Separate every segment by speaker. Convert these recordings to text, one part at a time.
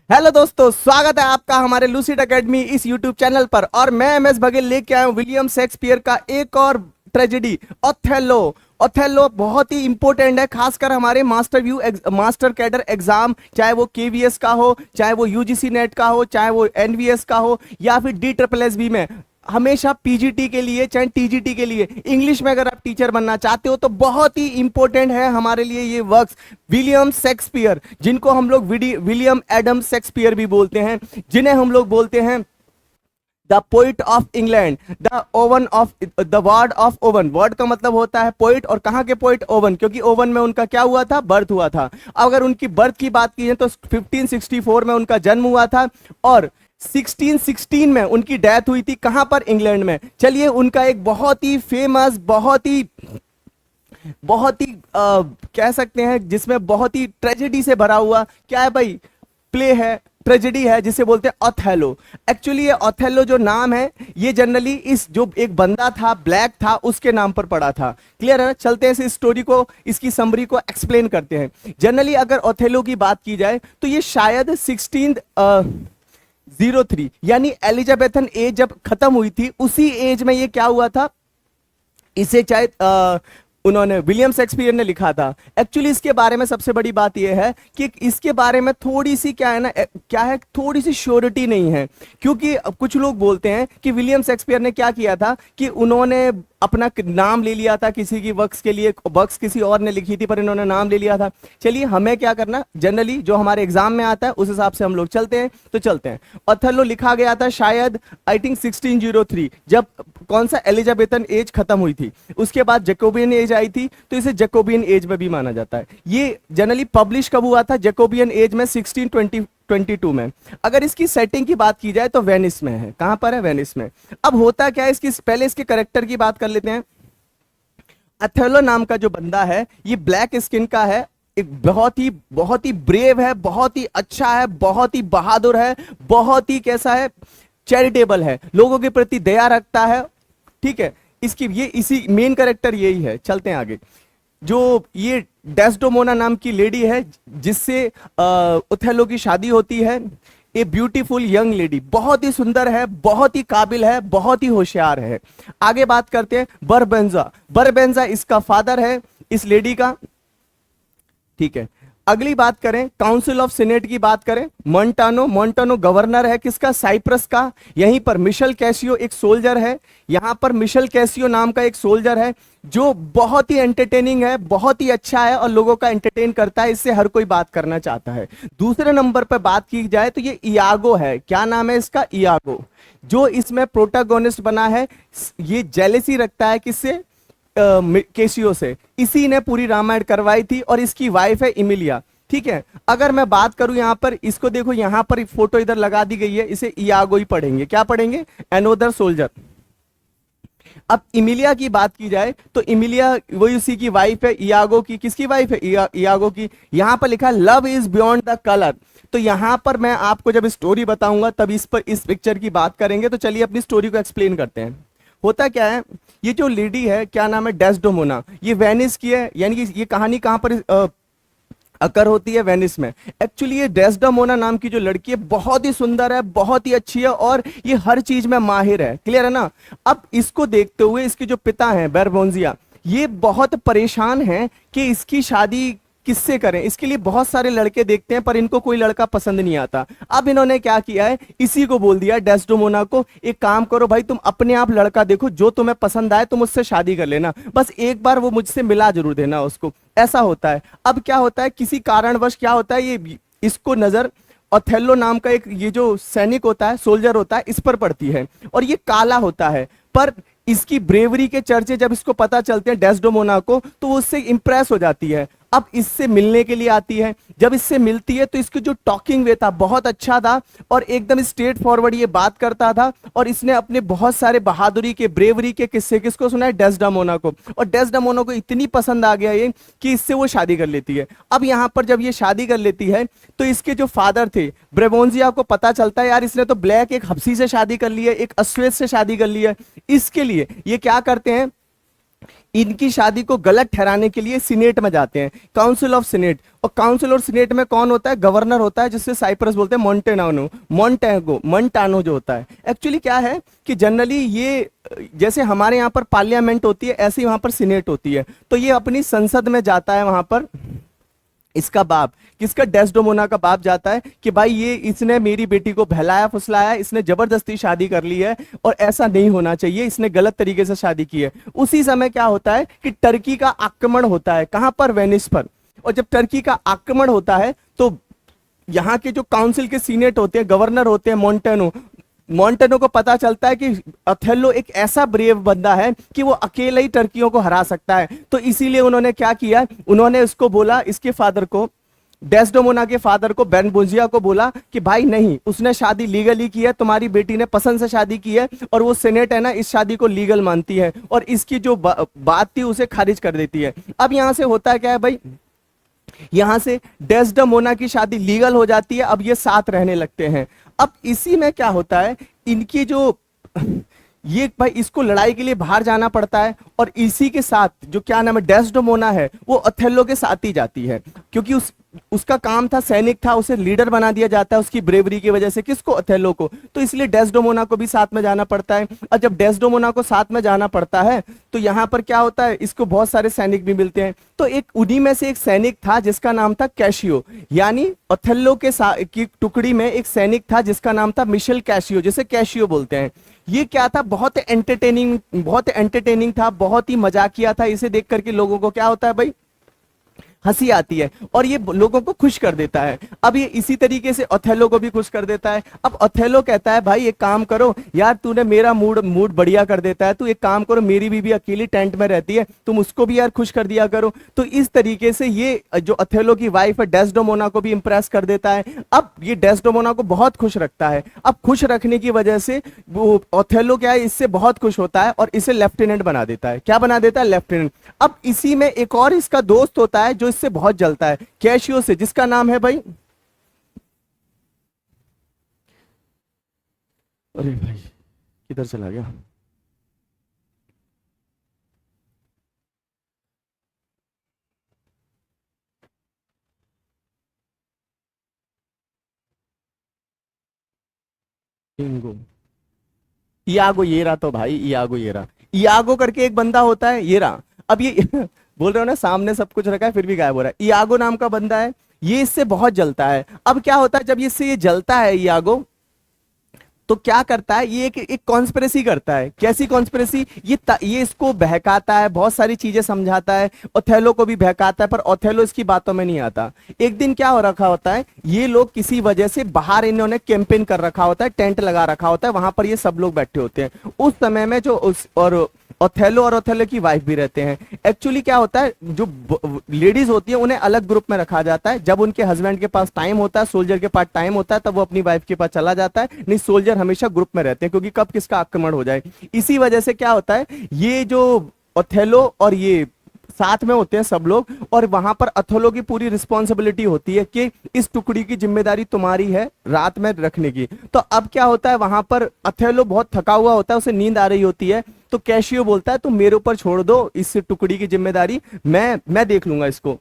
Speaker 1: Hello दोस्तों, स्वागत है आपका हमारे लूसिड एकेडमी इस यूट्यूब चैनल पर। और मैं एम एस बघेल लेके आया हूं विलियम शेक्सपियर का एक और ट्रेजेडी, ओथेलो। ओथेलो बहुत ही इंपॉर्टेंट है, खासकर हमारे मास्टर कैडर एग्जाम, चाहे वो केवीएस का हो, चाहे वो यूजीसी नेट का हो, चाहे वो एनवीएस का हो, या फिर डी ट्रिपल एस बी में। हमेशा पीजीटी के लिए चाहे टीजीटी के लिए इंग्लिश में अगर आप टीचर बनना चाहते हो तो बहुत ही इंपॉर्टेंट है हमारे लिए ये वर्क्स। विलियम शेक्सपियर, जिनको हम लोग विलियम एडम शेक्सपियर भी बोलते हैं, जिन्हें हम लोग बोलते हैं the poet of England, the oven of the word of oven. Word का मतलब होता है पोइट, और कहाँ के पोइट? ओवन, क्योंकि ओवन में उनका क्या हुआ था? बर्थ हुआ था। अगर उनकी बर्थ की बात की जाए तो 1564 में उनका जन्म हुआ था, और 1616 में उनकी डेथ हुई थी। कहां पर? इंग्लैंड में। चलिए, उनका एक बहुत ही फेमस, बहुत ही कह सकते हैं जिसमें बहुत ही ट्रेजेडी से भरा हुआ क्या है भाई? प्ले है, ट्रेजेडी है, जिसे बोलते हैं ओथेलो। एक्चुअली ये ओथेलो जो नाम है, ये जनरली इस जो एक बंदा था, ब्लैक था, उसके नाम पर पड़ा था। क्लियर है ना? चलते हैं इस स्टोरी को, इसकी समरी को एक्सप्लेन करते हैं। जनरली अगर ओथेलो की बात की जाए तो ये शायद 1603 यानी एलिजाबेथन एज जब खत्म हुई थी, उसी एज में ये क्या हुआ था, इसे शायद उन्होंने विलियम शेक्सपियर ने लिखा था। एक्चुअली इसके बारे में सबसे बड़ी बात यह है कि इसके बारे में थोड़ी सी क्या है ना, क्या है, थोड़ी सी श्योरिटी नहीं है। क्योंकि कुछ लोग बोलते हैं कि विलियम शेक्सपियर ने क्या किया था कि उन्होंने अपना नाम ले लिया था किसी की वर्क्स के लिए, वर्क्स किसी और ने लिखी थी पर इन्होंने नाम ले लिया था। चलिए, हमें क्या करना, जनरली जो हमारे एग्जाम में आता है उस हिसाब से हम लोग चलते हैं, तो चलते हैं। ओथेलो लिखा गया था शायद आई थिंक 1603, जब कौन सा एलिजाबेथन एज खत्म हुई थी। उसके बाद जैकोबियन एज आई थी, तो इसे जैकोबियन एज में भी माना जाता है। ये जनरली पब्लिश कब हुआ था? जैकोबियन एज में 1622 में। अगर इसकी सेटिंग की बात की जाए तो वेनिस में है। कहां पर है? वेनिस में। अब होता क्या है, इसकी पहले इसके कैरेक्टर की बात कर लेते हैं। ओथेलो नाम का जो बंदा है, ये ब्लैक स्किन का है, एक बहुत ही ब्रेव है, बहुत ही अच्छा है, बहुत ही बहादुर है, बहुत ही कैसा है, चैरिटेबल है, लोगों के प्रति दया रखता है। ठीक है, इसकी ये इसी मेन कैरेक्टर यही है। चलते हैं आगे। जो ये डेस्डेमोना नाम की लेडी है, जिससे ओथेलो की शादी होती है, ए ब्यूटीफुल यंग लेडी, बहुत ही सुंदर है, बहुत ही काबिल है, बहुत ही होशियार है। आगे बात करते हैं बरबेंजा। बरबेंजा इसका फादर है, इस लेडी का। ठीक है, अगली बात करें, काउंसिल ऑफ सीनेट की बात करें, मोंटानो गवर्नर है किसका? साइप्रस का। यहीं पर मिशेल कैसियो एक सोल्जर है, यहां पर मिशेल कैसियो नाम का एक सोल्जर है, जो बहुत ही एंटरटेनिंग है, बहुत ही अच्छा है और लोगों का एंटरटेन करता है, इससे हर कोई बात करना चाहता है। दूसरे नंबर पर बात की जाए तो ये इयागो है। क्या नाम है इसका? इयागो। जो इसमें प्रोटागोनिस्ट बना है, ये जेलेसी रखता है किससे? केसियो से। इसी ने पूरी रामायण करवाई थी, और इसकी वाइफ है इमिलिया। ठीक है, अगर मैं बात करूं यहां पर, इसको देखो, यहां पर फोटो इधर लगा दी गई है, इसे इयागो ही पढ़ेंगे। क्या पढ़ेंगे? Another soldier. अब इमिलिया की बात की जाए तो इमिलिया वही उसी की वाइफ है, इयागो की। किसकी वाइफ है? इयागो की। यहां पर लिखा love is beyond the colour. तो यहां पर मैं आपको जब स्टोरी बताऊंगा तब इस पिक्चर की बात करेंगे। तो चलिए अपनी स्टोरी को एक्सप्लेन करते हैं। होता क्या है, ये जो लेडी है, क्या नाम है? डेस्डेमोना। ये वेनिस की है, यानी कि ये कहानी कहां पर अकर होती है? वेनिस में। एक्चुअली ये डेस्डेमोना नाम की जो लड़की है, बहुत ही सुंदर है, बहुत ही अच्छी है, और ये हर चीज में माहिर है। क्लियर है ना? अब इसको देखते हुए इसके जो पिता हैं बेरबोंजिया, ये बहुत परेशान हैं कि इसकी शादी किससे करें। इसके लिए बहुत सारे लड़के देखते हैं पर इनको कोई लड़का पसंद नहीं आता। अब इन्होंने क्या किया है, इसी को बोल दिया डेस्डेमोना को, एक काम करो भाई, तुम अपने आप लड़का देखो, जो तुम्हें पसंद आए तुम उससे शादी कर लेना, बस एक बार वो मुझसे मिला जरूर देना उसको। ऐसा होता है। अब क्या होता है, किसी कारणवश क्या होता है, ये इसको नजर ओथेलो नाम का एक ये जो सैनिक होता है, सोल्जर होता है, इस पर पड़ती है, और ये काला होता है। पर इसकी ब्रेवरी के चर्चे जब इसको पता चलते हैं डेस्डेमोना को, तो वो उससे इंप्रेस हो जाती है। अब इससे मिलने के लिए आती है। जब इससे मिलती है तो इसकी जो टॉकिंग वे था बहुत अच्छा था, और एकदम स्ट्रेट फॉरवर्ड ये बात करता था, और इसने अपने बहुत सारे बहादुरी के, ब्रेवरी के किस्से किसको सुनाए? डेस्डेमोना को। और डेस्डेमोना को इतनी पसंद आ गया ये कि इससे वो शादी कर लेती है। अब यहां पर जब ये शादी कर लेती है तो इसके जो फादर थे ब्रेबोंजिया को पता चलता है, यार इसने तो ब्लैक एक हब्सी से शादी कर ली है, एक अश्वेत से शादी कर ली है। इसके लिए ये क्या करते हैं, इनकी शादी को गलत ठहराने के लिए सीनेट में जाते हैं, काउंसिल ऑफ सीनेट। और काउंसिल और सीनेट में कौन होता है? गवर्नर होता है, जिससे साइप्रस बोलते हैं मोन्टानो जो होता है। एक्चुअली क्या है कि जनरली ये जैसे हमारे यहाँ पर पार्लियामेंट होती है, ऐसे ही वहां पर सीनेट होती है। तो ये अपनी संसद में जाता है वहां पर, इसका बाप, किसका? डेस्डेमोना का बाप जाता है कि भाई ये इसने मेरी बेटी को बहलाया फुसलाया, इसने जबरदस्ती शादी कर ली है और ऐसा नहीं होना चाहिए, इसने गलत तरीके से शादी की है। उसी समय क्या होता है कि टर्की का आक्रमण होता है, कहां पर? वेनिस पर। और जब टर्की का आक्रमण होता है तो यहाँ के जो काउंसिल के सीनेट होते हैं, गवर्नर होते हैं मोन्टेनो को पता चलता है कि अथेलो एक ऐसा ब्रेव बंदा है कि वो अकेले ही टर्कियों को हरा सकता है। तो इसीलिए उन्होंने क्या किया, उन्होंने उसको बोला, इसके फादर को, डेस्डेमोना के फादर को, बेनबोजिया को बोला कि भाई नहीं, उसने शादी लीगली की है, तुम्हारी बेटी ने पसंद से शादी की है और वो सेनेट है ना इस शादी को लीगल मानती है और इसकी जो बात थी उसे खारिज कर देती है। अब यहां से होता है क्या है भाई, यहां से डेस्डेमोना की शादी लीगल हो जाती है, अब ये साथ रहने लगते हैं। अब इसी में क्या होता है, इनकी जो ये भाई इसको लड़ाई के लिए बाहर जाना पड़ता है और इसी के साथ जो क्या नाम है डेस्डेमोना है वो अथेलो के साथ ही जाती है, क्योंकि उसका काम था, सैनिक था, उसे लीडर बना दिया जाता है उसकी ब्रेवरी की वजह से। किसको? अथेलो को। तो इसलिए डेस्डेमोना को भी साथ में जाना पड़ता है। और जब डेस्डेमोना को साथ में जाना पड़ता है तो यहां पर क्या होता है, इसको बहुत सारे सैनिक भी मिलते हैं। तो एक उन्हीं में से एक सैनिक था जिसका नाम था कैशियो, यानी अथेलो के की टुकड़ी में एक सैनिक था जिसका नाम था मिशेल कैशियो, जिसे कैशियो बोलते हैं। ये क्या था, बहुत एंटरटेनिंग था, बहुत ही मजाकिया था। इसे देख करके लोगों को क्या होता है भाई, हंसी आती है और ये लोगों को खुश कर देता है। अब ये इसी तरीके से ओथेलो को भी खुश कर देता है। अब ओथेलो कहता है भाई एक काम करो यार, तूने मेरा मूड बढ़िया कर देता है, तू एक काम करो, मेरी बीवी अकेली टेंट में रहती है, तुम उसको भी यार खुश कर दिया करो। तो इस तरीके से ये जो ओथेलो की वाइफ है डेस्डेमोना को भी इंप्रेस कर देता है। अब ये डेस्डेमोना को बहुत खुश रखता है। अब खुश रखने की वजह से वो ओथेलो क्या है, इससे बहुत खुश होता है और इसे लेफ्टिनेंट बना देता है। क्या बना देता है? लेफ्टिनेंट। अब इसी में एक और इसका दोस्त होता है जो इससे बहुत जलता है, कैशियो से, जिसका नाम है भाई, अरे भाई किधर चला गया, इंगो, इयागो, ये रहा। तो भाई इयागो, ये रहा। इयागो करके एक बंदा होता है, ये रहा। अब ये बोल रहे हो ना सामने सब कुछ रखा है फिर भी गायब हो रहा है। इयागो नाम का बंदा है, ये इससे बहुत जलता है। अब क्या होता है, जब इससे ये जलता है इयागो, तो क्या करता है, ये एक कॉन्स्पिरेसी करता है। कैसी कॉन्स्पिरेसी? ये इसको बहकाता है, बहुत सारी चीजें समझाता है, ओथेलो को भी बहकाता है, पर ओथेलो इसकी बातों में नहीं आता। एक दिन क्या हो रखा होता है, ये लोग किसी वजह से बाहर इन्होंने कैंपेन कर रखा होता है, टेंट लगा रखा होता है, वहां पर ये सब लोग बैठे होते हैं। उस समय में जो ओथेलो और ओथेलो की वाइफ भी रहते हैं। एक्चुअली क्या होता है, जो लेडीज होती है उन्हें अलग ग्रुप में रखा जाता है। जब उनके हस्बैंड के पास टाइम होता है, सोल्जर के पास टाइम होता है, तब वो अपनी वाइफ के पास चला जाता है। नहीं, सोल्जर हमेशा ग्रुप में रहते हैं, क्योंकि कब किसका आक्रमण हो जाए। इसी वजह से क्या होता है, ये जो ओथेलो और ये साथ में होते हैं सब लोग, और वहां पर अथोलो की पूरी रिस्पॉन्सिबिलिटी होती है कि इस टुकड़ी की जिम्मेदारी तुम्हारी है रात में रखने की। तो अब क्या होता है, वहां पर अथेलो बहुत थका हुआ होता है, उसे नींद आ रही होती है, तो कैशियो बोलता है तुम मेरे ऊपर छोड़ दो इस टुकड़ी की जिम्मेदारी, मैं देख लूंगा इसको।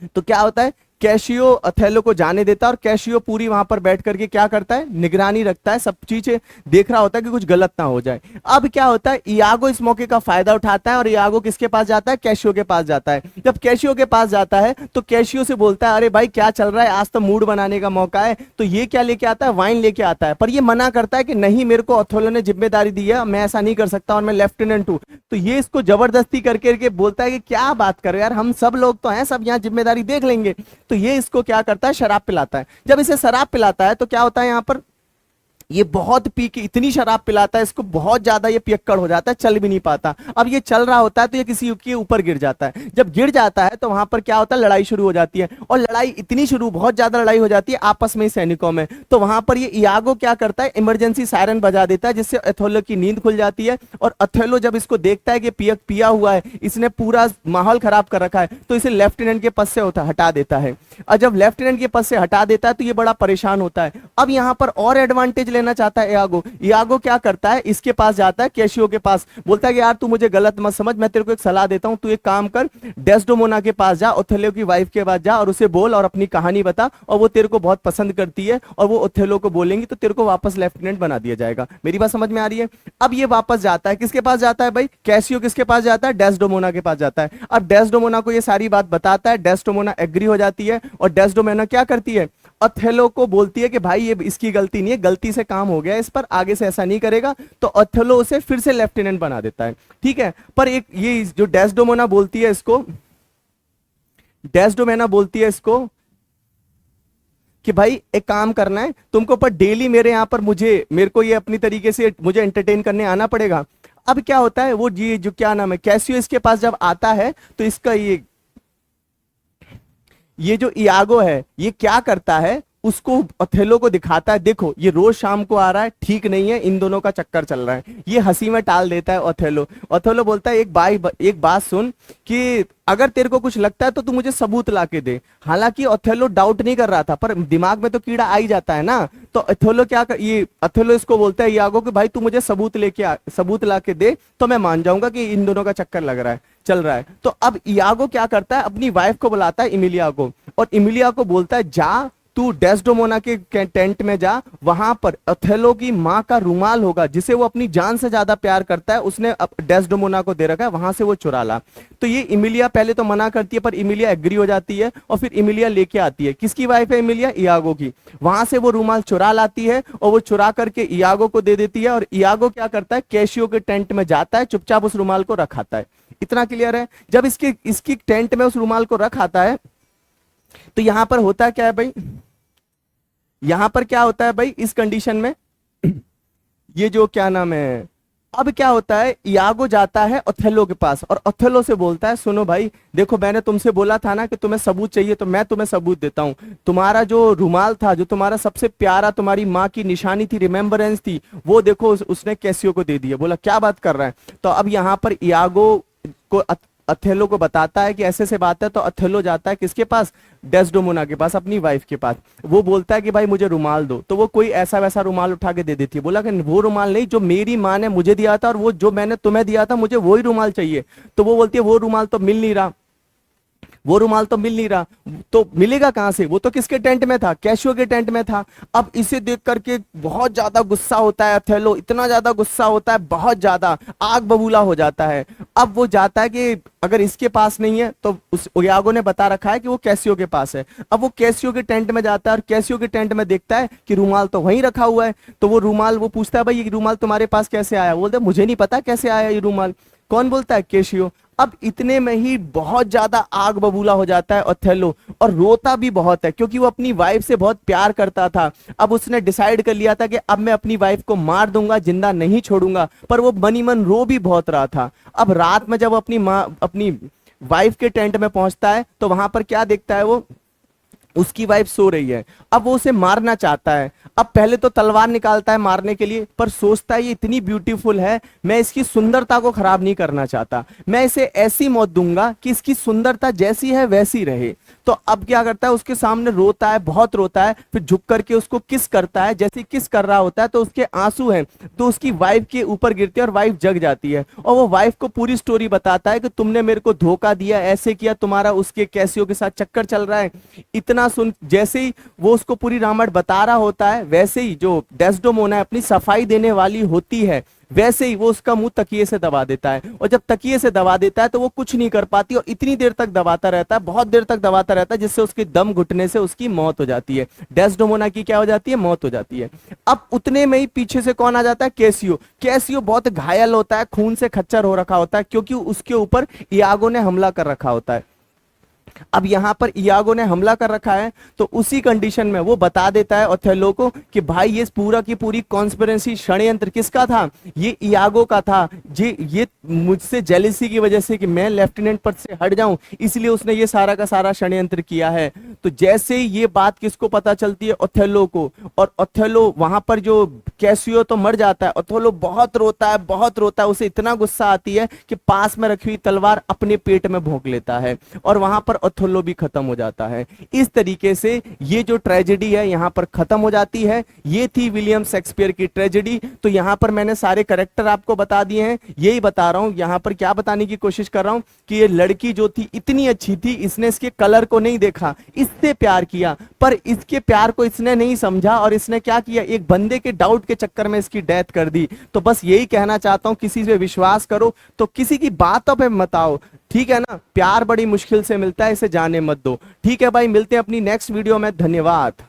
Speaker 1: तो क्या होता है, कैशियो अथेलो को जाने देता है और कैशियो पूरी वहां पर बैठ करके क्या करता है, निगरानी रखता है, सब चीजें देख रहा होता है कि कुछ गलत ना हो जाए। अब क्या होता है, इयागो इस मौके का फायदा उठाता है और इयागो किसके पास जाता है, कैशियो के पास जाता है। जब कैशियो के पास जाता है तो कैशियो से बोलता है अरे भाई क्या चल रहा है, आज तो मूड बनाने का मौका है। तो ये क्या लेके आता है, वाइन लेके आता है, पर ये मना करता है कि नहीं, मेरे को अथेलो ने जिम्मेदारी दी है, मैं ऐसा नहीं कर सकता और मैं लेफ्टिनेंट हूं। तो ये इसको जबरदस्ती करके बोलता है कि क्या बात कर रहे हो यार, हम सब लोग तो हैं, सब यहाँ जिम्मेदारी देख लेंगे। तो ये इसको क्या करता है, शराब पिलाता है। जब इसे शराब पिलाता है तो क्या होता है, यहां पर ये बहुत पी के इतनी शराब पिलाता है इसको, बहुत ज्यादा ये पियक्कड़ हो जाता है, चल भी नहीं पाता। अब ये चल रहा होता है तो ये किसी के ऊपर गिर जाता है। जब गिर जाता है तो वहां पर क्या होता है, लड़ाई शुरू हो जाती है, और लड़ाई इतनी शुरू, बहुत ज्यादा लड़ाई हो जाती है आपस में सैनिकों में। तो वहां पर ये इयागो क्या करता है, इमरजेंसी सायरन बजा देता है, जिससे अथेलो की नींद खुल जाती है। और अथेलो जब इसको देखता है कि पिया हुआ है, इसने पूरा माहौल खराब कर रखा है, तो इसे लेफ्टिनेंट के पद से हटा देता है। और जब लेफ्टिनेंट के पद से हटा देता है तो ये बड़ा परेशान होता है। अब यहां पर और एडवांटेज लेना चाहता है यागो। यागो क्या करता है, इसके पास जाता है, कैशियो के पास, बोलता है कि यार तू मुझे गलत मत समझ, मैं तेरे को एक सलाह देता हूं, तू एक काम कर, डेस्डेमोना के पास जा, ओथेलो की वाइफ के पास जा और उसे बोल और अपनी कहानी बता, और वो तेरे को बहुत पसंद करती है और वो ओथेलो को बोलेंगी तो तेरे को वापस लेफ्टिनेंट बना दिया जाएगा। मेरी बात समझ में आ रही है? अब ये वापस जाता है, किसके पास जाता है भाई, कैसियो किसके पास जाता है, डेस्डेमोना के पास जाता है। अब डेस्डेमोना को ये सारी बात बताता है, डेस्डेमोना एग्री हो जाती है और डेस्डेमोना क्या करती है, ओथेलो को बोलती है कि भाई ये इसकी गलती नहीं है, गलती से काम हो गया इस पर, आगे से ऐसा नहीं करेगा। तो ओथेलो उसे फिर से लेफ्टिनेंट बना देता है, ठीक है। पर एक ये जो डेस्डेमोना बोलती है इसको, डेस्डेमोना बोलती है इसको कि भाई एक काम करना है तुमको, पर डेली मेरे यहां पर मेरे को ये अपनी तरीके से मुझे एंटरटेन करने आना पड़ेगा। अब क्या होता है, वो ये जो क्या नाम है, कैसियो इसके पास जब आता है तो इसका ये जो इयागो है ये क्या करता है, उसको ओथेलो को दिखाता है, देखो ये रोज शाम को आ रहा है, ठीक नहीं है, इन दोनों का चक्कर चल रहा है। ये हंसी में टाल देता है ओथेलो। ओथेलो बोलता है एक बात सुन कि अगर तेरे को कुछ लगता है तो तू मुझे सबूत ला के दे। हालांकि ओथेलो डाउट नहीं कर रहा था, पर दिमाग में तो कीड़ा आ ही जाता है ना। तो ओथेलो इसको बोलता है इयागो कि भाई तू मुझे सबूत ला के दे तो मैं मान जाऊंगा कि इन दोनों का चक्कर लग रहा है, चल रहा है। तो अब इयागो क्या करता है, अपनी वाइफ को बुलाता है इमिलिया को, और इमिलिया को बोलता है जा तू डेस्डेमोना के टेंट में जा, वहां पर ओथेलो की मां का रुमाल होगा जिसे वो अपनी जान से ज्यादा प्यार करता है, उसने डेस्डेमोना को दे रखा है, वहां से वो चुरा ला। तो ये इमिलिया पहले तो मना करती है, पर इमिलिया एग्री हो जाती है और फिर इमिलिया लेके आती है, किसकी वाइफ है इमिलिया, इयागो की। वहां से वो रुमाल चुरा लाती है और वो चुरा करके इयागो को दे देती है, और इयागो क्या करता है, कैशियो के टेंट में जाता है, चुपचाप उस रुमाल को रखाता है। इतना क्लियर है? जब इसकी टेंट में उस रुमाल को रखाता है तो यहां पर होता क्या है भाई, यहां पर क्या होता है भाई इस कंडीशन में, ये जो क्या नाम है, अब क्या होता है, इयागो जाता है ओथेलो के पास और ओथेलो से बोलता है सुनो भाई, देखो मैंने तुमसे बोला था ना कि तुम्हें सबूत चाहिए, तो मैं तुम्हें सबूत देता हूं। तुम्हारा जो रुमाल था, जो तुम्हारा सबसे प्यारा, तुम्हारी माँ की निशानी थी, रिमेम्बरेंस थी, वो देखो उसने कैसियो को दे दिया। बोला क्या बात कर रहा है? तो अब यहां पर इयागो को ओथेलो को बताता है कि ऐसे से बात है। तो ओथेलो जाता है किसके पास, डेस्डेमोना के पास, अपनी वाइफ के पास। वो बोलता है कि भाई मुझे रुमाल दो, तो वो कोई ऐसा वैसा रुमाल उठा के दे देती है। बोला कि वो रुमाल नहीं, जो मेरी माँ ने मुझे दिया था और वो जो मैंने तुम्हें दिया था, मुझे वही रुमाल चाहिए। तो वो बोलती है वो रुमाल तो मिल नहीं रहा, वो रुमाल तो मिल नहीं रहा, तो मिलेगा कहां से? वो तो किसके टेंट में था, कैशियो के टेंट में था। अब इसे देख करके बहुत ज्यादा गुस्सा होता है ओथेलो, इतना ज्यादा गुस्सा होता है, बहुत ज्यादा आग बबूला हो जाता है। अब वो जाता है कि अगर इसके पास नहीं है तो उस इयागो ने बता रखा है कि वो कैसियो के पास है। अब वो कैसियो के टेंट में जाता है और कैसियो के टेंट में देखता है कि रुमाल तो वहीं रखा हुआ है। तो वो रुमाल, वो पूछता है भाई ये रुमाल तुम्हारे पास कैसे आया? बोलते मुझे नहीं पता कैसे आया ये रुमाल। कौन बोलता है? कैशियो। अब इतने में ही बहुत ज्यादा आग बबूला हो जाता है ओथेलो, और रोता भी बहुत है क्योंकि वो अपनी वाइफ से बहुत प्यार करता था। अब उसने डिसाइड कर लिया था कि अब मैं अपनी वाइफ को मार दूंगा, जिंदा नहीं छोड़ूंगा, पर वो मनी मन रो भी बहुत रहा था। अब रात में जब अपनी वाइफ के टेंट में पहुंचता है तो वहां पर क्या देखता है, वो उसकी वाइफ सो रही है। अब वो उसे मारना चाहता है। अब पहले तो तलवार निकालता है मारने के लिए, पर सोचता है ये इतनी ब्यूटीफुल है, मैं इसकी सुंदरता को खराब नहीं करना चाहता, मैं इसे ऐसी मौत दूंगा कि इसकी सुंदरता जैसी है वैसी रहे। तो अब क्या करता है, उसके सामने रोता है, बहुत रोता है, फिर झुक करके उसको किस करता है। जैसे किस कर रहा होता है तो उसके आंसू हैं तो उसकी वाइफ के ऊपर गिरते हैं और वाइफ जग जाती है। और वो वाइफ को पूरी स्टोरी बताता है कि तुमने मेरे को धोखा दिया, ऐसे किया, तुम्हारा उसके कैसियो के साथ चक्कर चल रहा है। इतना सुन, जैसे ही वो उसको पूरी रामायण बता रहा होता है, वैसे ही जो डेस्डेमोना अपनी सफाई देने वाली होती है, वैसे ही वो उसका मुंह तकिए से दबा देता है। और जब तकिए से दबा देता है तो वो कुछ नहीं कर पाती, और इतनी देर तक दबाता रहता है, बहुत देर तक दबाता रहता है, जिससे उसके दम घुटने से उसकी मौत हो जाती है। डेस्डेमोना की क्या हो जाती है? मौत हो जाती है। अब उतने में ही पीछे से कौन आ जाता है? कैसियो। कैसियो बहुत घायल होता है, खून से खच्चर हो रखा होता है, क्योंकि उसके ऊपर इयागो ने हमला कर रखा होता है। अब यहां पर इयागो ने हमला कर रखा है, तो उसी कंडीशन में वो बता देता है ओथेलो को कि भाई ये पूरा की पूरी कॉन्स्पिरेसी, षड्यंत्र किसका था? ये इयागो का था। ये मुझसे जेलिसी की वजह से कि मैं लेफ्टिनेंट पद से हट जाऊं, इसलिए उसने ये सारा का सारा षड्यंत्र किया है। तो जैसे ही ये बात किसको पता चलती है? ओथेलो को। और ओथेलो वहां पर जो कैसियो तो मर जाता है, ओथेलो बहुत रोता है, बहुत रोता है, उसे इतना गुस्सा आती है कि पास में रखी हुई तलवार अपने पेट में भोंक लेता है। और वहां पर और ओथेलो भी खत्म हो जाता है। इस तरीके से ये जो ट्रेजेडी है यहां पर खत्म हो जाती है। ये थी विलियम शेक्सपियर की ट्रेजेडी। तो यहां पर मैंने सारे करेक्टर आपको बता दिए हैं। यही बता रहा हूं यहां पर क्या बताने की कोशिश कर रहा हूं कि ये लड़की जो थी इतनी अच्छी थी, इसने इसके कलर को नहीं देखा, इससे प्यार किया, पर इसके प्यार को इसने नहीं समझा और इसने क्या किया, एक बंदे के डाउट के चक्कर में इसकी डेथ कर दी। तो बस यही कहना चाहता हूं, किसी पे विश्वास करो तो किसी की बातों पे मत आओ, ठीक है ना। प्यार बड़ी मुश्किल से मिलता है, इसे जाने मत दो। ठीक है भाई, मिलते हैं अपनी नेक्स्ट वीडियो में। धन्यवाद।